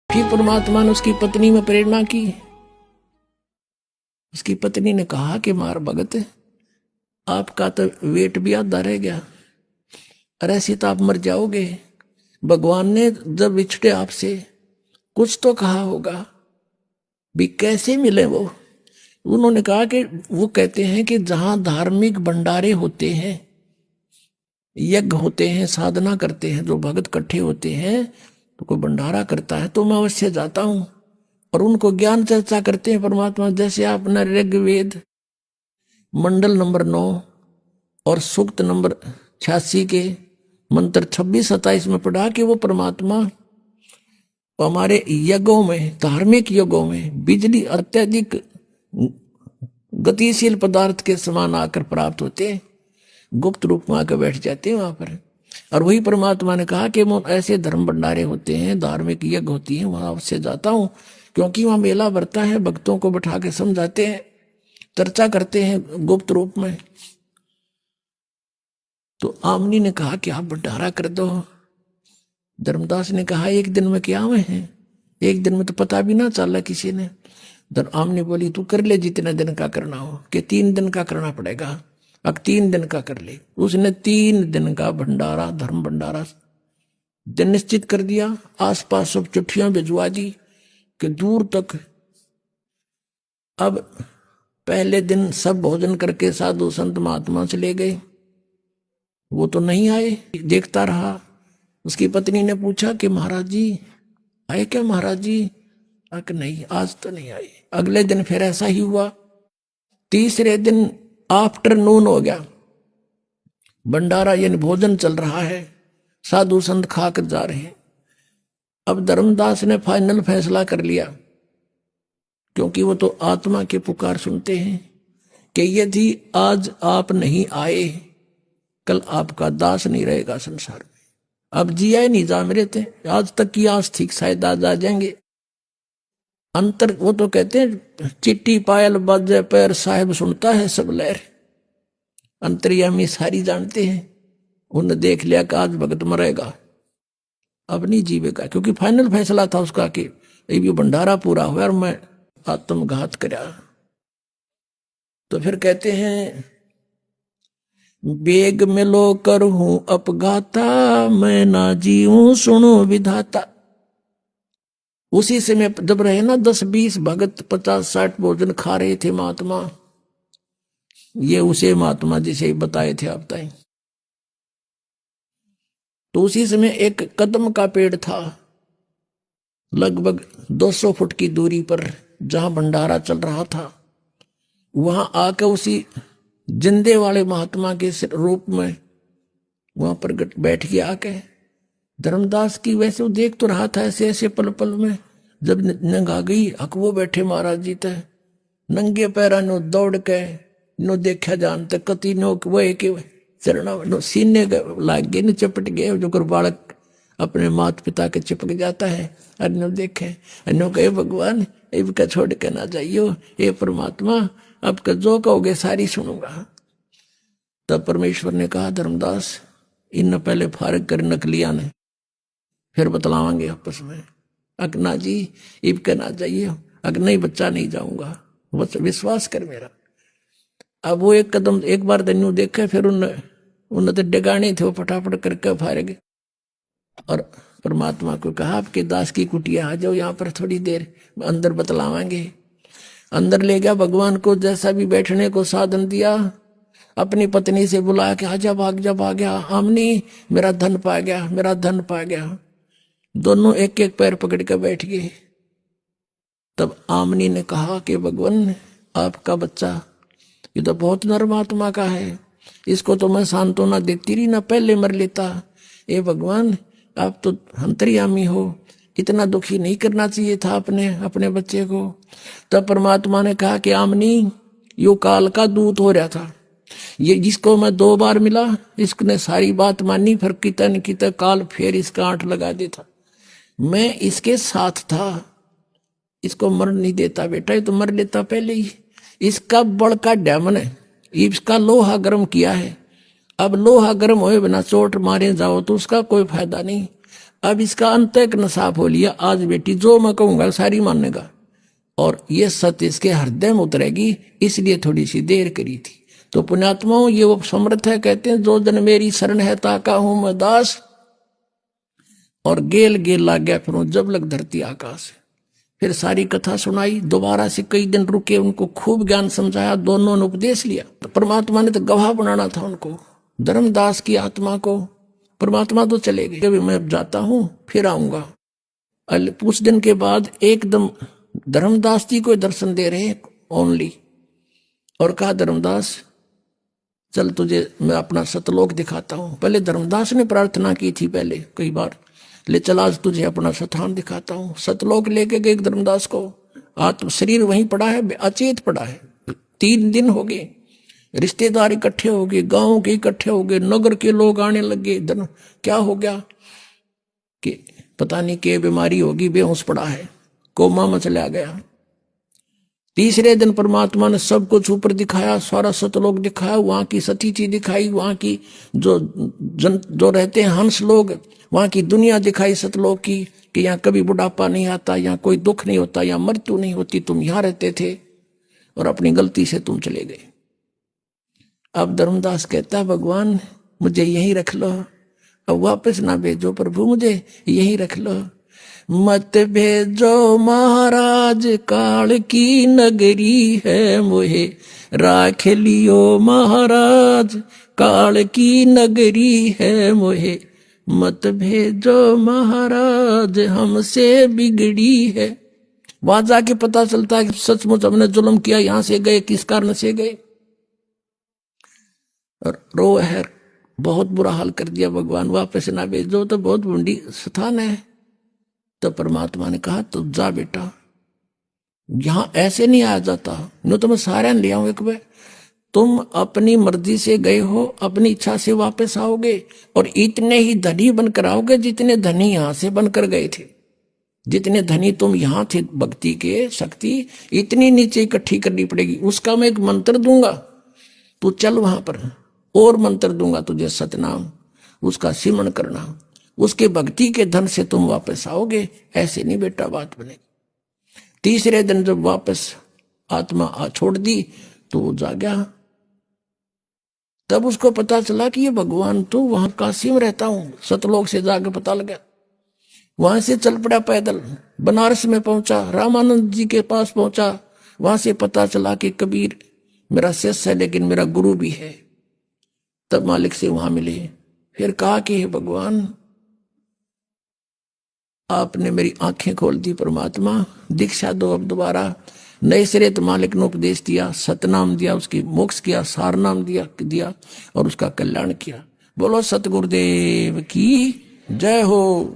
फिर परमात्मा ने उसकी पत्नी में प्रेरणा की। उसकी पत्नी ने कहा कि मार भगत, आपका तो वेट भी आधा रह गया, अरे ऐसी तो आप मर जाओगे। भगवान ने जब बिछड़े आपसे कुछ तो कहा होगा, भी कैसे मिले वो। उन्होंने कहा कि वो कहते हैं कि जहां धार्मिक भंडारे होते हैं, यज्ञ होते हैं, साधना करते हैं, जो भगत इकट्ठे होते हैं, तो कोई भंडारा करता है तो मैं अवश्य जाता हूं और उनको ज्ञान चर्चा करते हैं परमात्मा। जैसे आपने ऋग्वेद मंडल नंबर 9 और सूक्त नंबर 86 के मंत्र 26-27 में पढ़ा कि वो परमात्मा हमारे यज्ञों में, धार्मिक यज्ञों में बिजली अत्यधिक गतिशील पदार्थ के समान आकर प्राप्त होते हैं, गुप्त रूप में आकर बैठ जाते हैं वहां पर। और वही परमात्मा ने कहा कि वो ऐसे धर्म भंडारे होते हैं, धार्मिक यज्ञ होती हैं, वहां अवश्य जाता हूं, क्योंकि वहां मेला भरता है, भक्तों को बैठा के समझाते हैं, चर्चा करते हैं गुप्त रूप में। तो आमनी ने कहा कि आप भंडारा कर दो। धर्मदास ने कहा एक दिन में क्या हुए हैं, एक दिन में तो पता भी ना चला किसी ने। आमनी बोली तू कर ले जितने दिन का करना हो, कि 3 दिन का करना पड़ेगा, अब 3 दिन का कर ले। उसने 3 दिन का भंडारा, धर्म भंडारा दिन निश्चित कर दिया। आसपास सब चिट्ठियां भिजवा दी कि दूर तक। अब पहले दिन सब भोजन करके साधु संत महात्मा चले गए, वो तो नहीं आए, देखता रहा। उसकी पत्नी ने पूछा कि महाराज जी आए क्या, महाराज जी? कि नहीं, आज तो नहीं आए। अगले दिन फिर ऐसा ही हुआ। तीसरे दिन आफ्टरनून हो गया, भंडारा यानी भोजन चल रहा है, साधु संत खाकर जा रहे हैं। अब धर्मदास ने फाइनल फैसला कर लिया, क्योंकि वो तो आत्मा के पुकार सुनते हैं, कि यदि आज आप नहीं आए, कल आपका दास नहीं रहेगा संसार में। अब जिया नहीं जा मेरे थे, आज तक की आस थी शायद आज आ जाएंगे। अंतर वो तो कहते हैं चिट्ठी पायल बाजे पैर, साहिब सुनता है सब लहर। अंतर्यामी सारी जानते हैं, उन्होंने देख लिया कि आज भगत मरेगा, अब नहीं जीवेगा, क्योंकि फाइनल फैसला था उसका कि ये भंडारा पूरा हुआ और मैं आत्मघात करा। तो फिर कहते हैं बेग मिलो कर हूं अपघाता, मैं ना जीऊं सुनो विधाता। उसी समय जब रहे ना 10-20 भगत 50-60 भोजन खा रहे थे महात्मा, ये उसे महात्मा जिसे बताए थे आप ताई। तो उसी समय एक कदम का पेड़ था, लगभग 200 फुट की दूरी पर, जहां भंडारा चल रहा था। वहां आकर उसी जिंदे वाले महात्मा के रूप में वहां पर बैठ के आके धर्मदास की, वैसे वो देख तो रहा था ऐसे ऐसे पल पल में। जब नंग आ गई, हक वो बैठे महाराज जी तय नंगे पैरा नो दौड़ के नो देखा जानते कति नो वो के चरणा नो सीने लाग गए न चपट गए, जो कर बालक अपने माता पिता के चिपक जाता है। अन्नो देखे, अन्नो कहे भगवान इनका छोड़ के ना जाइयो, ये परमात्मा आपका जो कहोगे सारी सुनूंगा। तब परमेश्वर ने कहा धर्मदास इन पहले फारग कर नकलिया ने, फिर बतलावांगे आपस में। अकना जी इब के ना जाइए, अग नहीं बच्चा नहीं जाऊंगा, बस विश्वास कर मेरा। अब वो एक कदम एक बार धन्यू देखे, फिर उन्हें तो डगाने थे, वो फटाफट करके फारेगे और परमात्मा को कहा आपके दास की कुटिया आ जाओ यहाँ पर थोड़ी देर, अंदर बतलावांगे। अंदर ले गया, भगवान को जैसा भी बैठने को साधन दिया, अपनी पत्नी से बुलाया कि आजा भाग जा, भाग गया आमनी, मेरा धन पा गया, मेरा धन पा गया। दोनों एक एक पैर पकड़ कर बैठ गए। तब आमनी ने कहा कि भगवान आपका बच्चा ये तो बहुत नर्म आत्मा का है, इसको तो मैं सांत्वना देती रही ना, पहले मर लेता। ए भगवान आप तो अंतर्यामी हो, इतना दुखी नहीं करना चाहिए था अपने बच्चे को। तब परमात्मा ने कहा कि आमनी यो काल का दूत हो रहा था, ये जिसको मैं 2 बार मिला, इसने सारी बात मानी, फिर कितन काल फिर इसका आंट लगा देता। मैं इसके साथ था, इसको मर नहीं देता बेटा, ये तो मर लेता पहले ही। इसका बड़का डैमन है, इसका लोहा गर्म किया है, अब लोहा गर्म होए बिना चोट मारे जाओ तो उसका कोई फायदा नहीं। अब इसका अंतःकरण साफ हो लिया, आज बेटी जो मैं कहूंगा सारी मानेगा और ये सत्य इसके हृदय में उतरेगी, इसलिए थोड़ी सी देर करी थी। तो पुण्यात्माओं ये वो समर्थ है, कहते हैं जो जन मेरी शरण है ताका हूं मैं दास, और गेल गेल लाग गया फिर जब लग धरती आकाश। फिर सारी कथा सुनाई, दोबारा से कई दिन रुके, उनको खूब ज्ञान समझाया, दोनों ने उपदेश लिया। तो परमात्मा ने तो गवाह बनाना था उनको, धर्मदास की आत्मा को। परमात्मा तो चले गए, अभी मैं जाता हूं फिर आऊंगा। कुछ दिन के बाद एकदम धर्मदास जी को दर्शन दे रहे ओनली, और कहा धर्मदास चल तुझे मैं अपना सतलोक दिखाता हूं। पहले धर्मदास ने प्रार्थना की थी पहले कई बार, ले चल आज तुझे अपना स्थान दिखाता हूं। सतलोक लेके गए धर्मदास को, आत्म शरीर वहीं पड़ा है, अचेत पड़ा है। 3 दिन हो गए, रिश्तेदार इकट्ठे हो गए, गांव के इकट्ठे हो गए, नगर के लोग आने लगे। क्या हो गया कि पता नहीं क्या बीमारी होगी, बेहोश पड़ा है, कोमा में चला गया। तीसरे दिन परमात्मा ने सब कुछ ऊपर दिखाया, सारा सतलोक दिखाया, वहां की सतीची दिखाई, वहां की जो रहते हैं हंस लोग, वहां की दुनिया दिखाई सतलोक की, कि यहाँ कभी बुढ़ापा नहीं आता, यहाँ कोई दुख नहीं होता, यहाँ मृत्यु नहीं होती, तुम यहाँ रहते थे और अपनी गलती से तुम चले गए। अब धर्मदास कहता भगवान मुझे यहीं रख लो, अब वापस ना भेजो प्रभु, मुझे यहीं रख लो। मत भेजो महाराज काल की नगरी है, मोहे राख लियो महाराज काल की नगरी है, मोहे मत भेजो महाराज हमसे बिगड़ी है। वहां जाके पता चलता है कि सचमुच हमने जुल्म किया, यहां से गए किस कारण से गए, और रो है बहुत बुरा हाल कर दिया भगवान, वापस ना भेजो तो बहुत बूढ़ी स्थान है। तो परमात्मा ने कहा तो जा बेटा, यहां ऐसे नहीं आया जाता, नो तो मैं सारे ले आऊं एक बार। तुम अपनी मर्जी से गए हो, अपनी इच्छा से वापस आओगे, और इतने ही धनी बनकर आओगे जितने धनी यहां से बनकर गए थे। जितने धनी तुम यहां थे भक्ति के शक्ति, इतनी नीचे इकट्ठी करनी पड़ेगी। उसका मैं एक मंत्र दूंगा, तू चल वहां पर, और मंत्र दूंगा तुझे सतनाम, उसका सिमरण करना, उसके भक्ति के धन से तुम वापस आओगे। ऐसे नहीं बेटा बात बनेगी। तीसरे दिन जब वापस आत्मा छोड़ दी तो वो जागा, तब उसको पता चला कि ये भगवान तो वहां काशी में रहता हूं। सतलोक से जाकर पता लगा, वहां से चल पड़ा पैदल, बनारस में पहुंचा, रामानंद जी के पास पहुंचा। वहां से पता चला कि कबीर मेरा शिष्य है लेकिन मेरा गुरु भी है। तब मालिक से वहां मिले, फिर कहा कि हे भगवान आपने मेरी आंखें खोल दी, परमात्मा दीक्षा दो अब दोबारा। नए सिरे तो मालिक ने उपदेश दिया, सतनाम दिया, उसकी मोक्ष किया, सार नाम दिया और उसका कल्याण किया। बोलो सतगुरुदेव की जय हो।